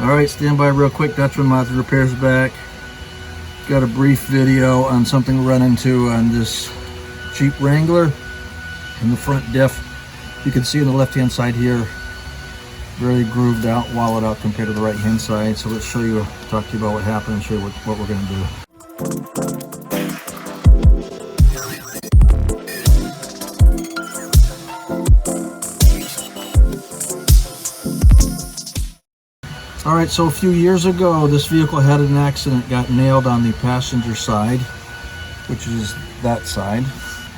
All right, stand by real quick. Dutchman Mods Repairs back. Got a brief video on something we run into on this Jeep Wrangler in the front diff. You can see on the left-hand side here, very grooved out, wallowed out compared to the right-hand side. So let's show you, talk to you about what happened and show you what we're going to do. All right, so a few years ago, this vehicle had an accident, got nailed on the passenger side, which is that side.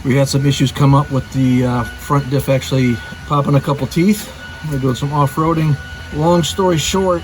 We had some issues come up with the front diff actually popping a couple teeth. We're doing some off-roading. Long story short,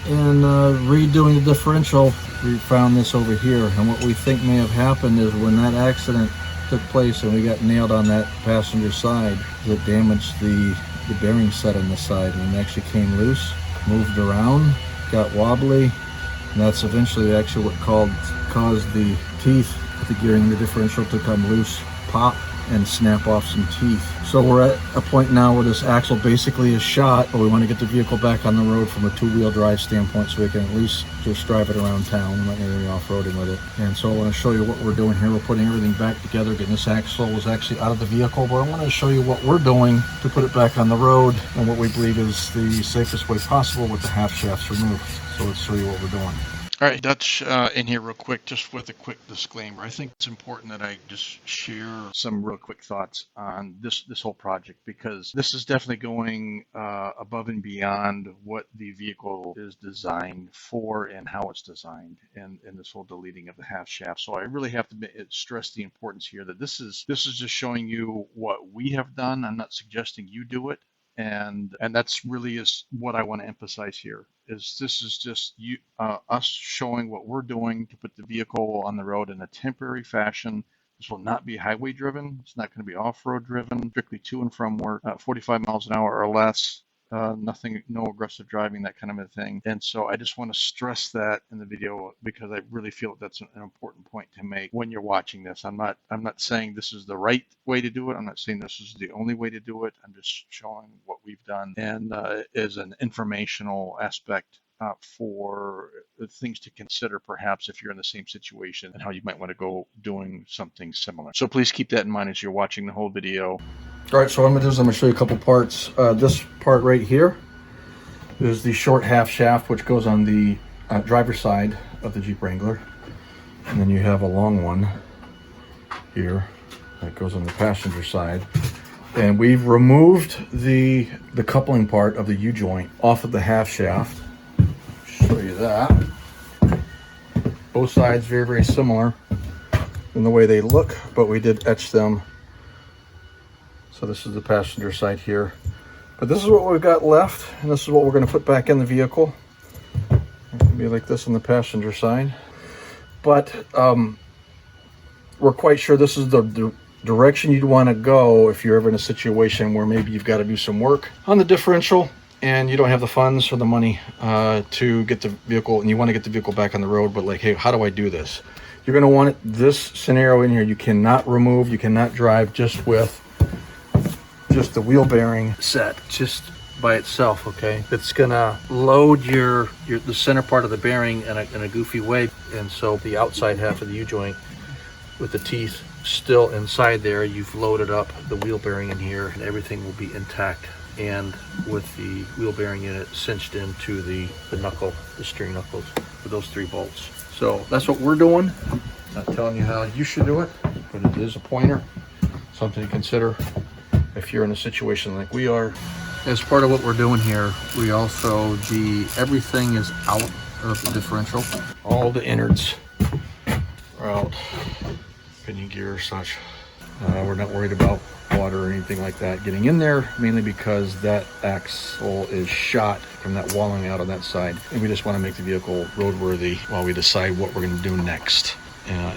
in redoing the differential, we found this over here. And what we think may have happened is when that accident took place and we got nailed on that passenger side, it damaged the bearing set on the side and it actually came loose, moved around, got wobbly, and that's eventually actually what caused the teeth, the gearing in the differential to come loose, pop, and snap off some teeth. So we're at a point now where this axle basically is shot, but we want to get the vehicle back on the road from a two-wheel drive standpoint so we can at least just drive it around town. We're not going to be off-roading with it. And so I want to show you what we're doing here. We're putting everything back together. Again, this axle was actually out of the vehicle, but I want to show you what we're doing to put it back on the road and what we believe is the safest way possible with the half shafts removed. So let's show you what we're doing. All right, Dutch, in here real quick, just with a quick disclaimer. I think it's important that I just share some real quick thoughts on this whole project, because this is definitely going above and beyond what the vehicle is designed for and how it's designed, and this whole deleting of the half shaft. So I really have to stress the importance here that this is just showing you what we have done. I'm not suggesting you do it. And that's really is what I want to emphasize here, is this is just us showing what we're doing to put the vehicle on the road in a temporary fashion. This will not be highway driven. It's not going to be off-road driven, strictly to and from work, 45 miles an hour or less. Nothing, no aggressive driving, that kind of a thing. And so I just want to stress that in the video because I really feel that's an important point to make when you're watching this. I'm not saying this is the right way to do it. I'm not saying this is the only way to do it. I'm just showing what we've done and as an informational aspect for things to consider perhaps if you're in the same situation and how you might want to go doing something similar. So please keep that in mind as you're watching the whole video. All right, so what I'm going to do is I'm going to show you a couple parts. This part right here is the short half shaft, which goes on the driver's side of the Jeep Wrangler. And then you have a long one here that goes on the passenger side. And we've removed the coupling part of the U-joint off of the half shaft. Show you that. Both sides very, very similar in the way they look, but we did etch them. So this is the passenger side here. But this is what we've got left, and this is what we're going to put back in the vehicle. It'll be like this on the passenger side. But we're quite sure this is the direction you'd want to go if you're ever in a situation where maybe you've got to do some work on the differential and you don't have the funds or the money to get the vehicle, and you want to get the vehicle back on the road, but like, hey, how do I do this? You're going to want this scenario in here. You cannot remove, you cannot drive just with the wheel bearing set just by itself. Okay, it's gonna load the center part of the bearing in a goofy way, and so the outside half of the U-joint with the teeth still inside there, you've loaded up the wheel bearing in here, and everything will be intact, and with the wheel bearing in it cinched into the knuckle, the steering knuckles with those 3 bolts. So that's what we're doing. Not telling you how you should do it, but it is a pointer, something to consider if you're in a situation like we are. As part of what we're doing here, we also, everything is out of the differential. All the innards are out, pinion gear, such. We're not worried about water or anything like that getting in there, mainly because that axle is shot from that walling out on that side, and we just want to make the vehicle roadworthy while we decide what we're going to do next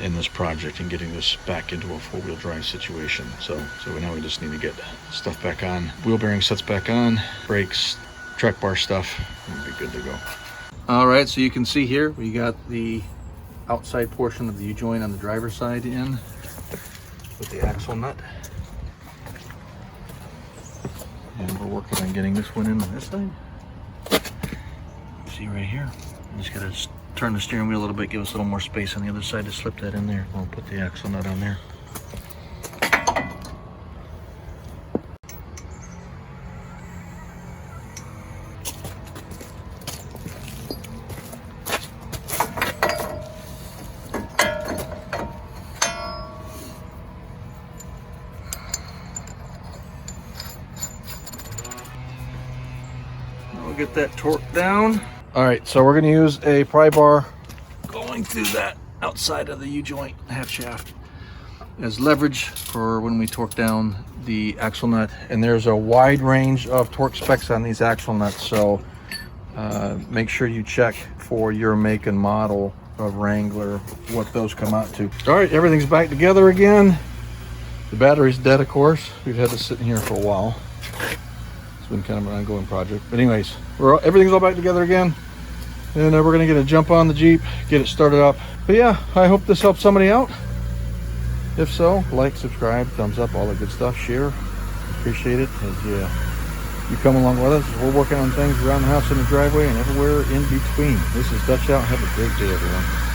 in this project and getting this back into a four-wheel drive situation. So now we just need to get stuff back on, wheel bearing sets back on, brakes, track bar stuff, and we'll be good to go. All right, so you can see here we got the outside portion of the U-joint on the driver's side in with the axle nut, and we're working on getting this one in on this side. See right here. You just gotta turn the steering wheel a little bit, give us a little more space on the other side to slip that in there. We'll put the axle nut on there. We'll get that torque down. All right, so we're gonna use a pry bar going through that outside of the U-joint half shaft as leverage for when we torque down the axle nut. And there's a wide range of torque specs on these axle nuts, so make sure you check for your make and model of Wrangler what those come out to. All right, everything's back together again. The battery's dead, of course. We've had this sitting here for a while. It's been kind of an ongoing project, but anyways, everything's all back together again, and we're gonna get a jump on the Jeep, get it started up. But yeah, I hope this helps somebody out. If so, like, subscribe, thumbs up, all that good stuff. Share, appreciate it as you come along with us. We're working on things around the house, in the driveway, and everywhere in between. This is Dutch Out. Have a great day, everyone.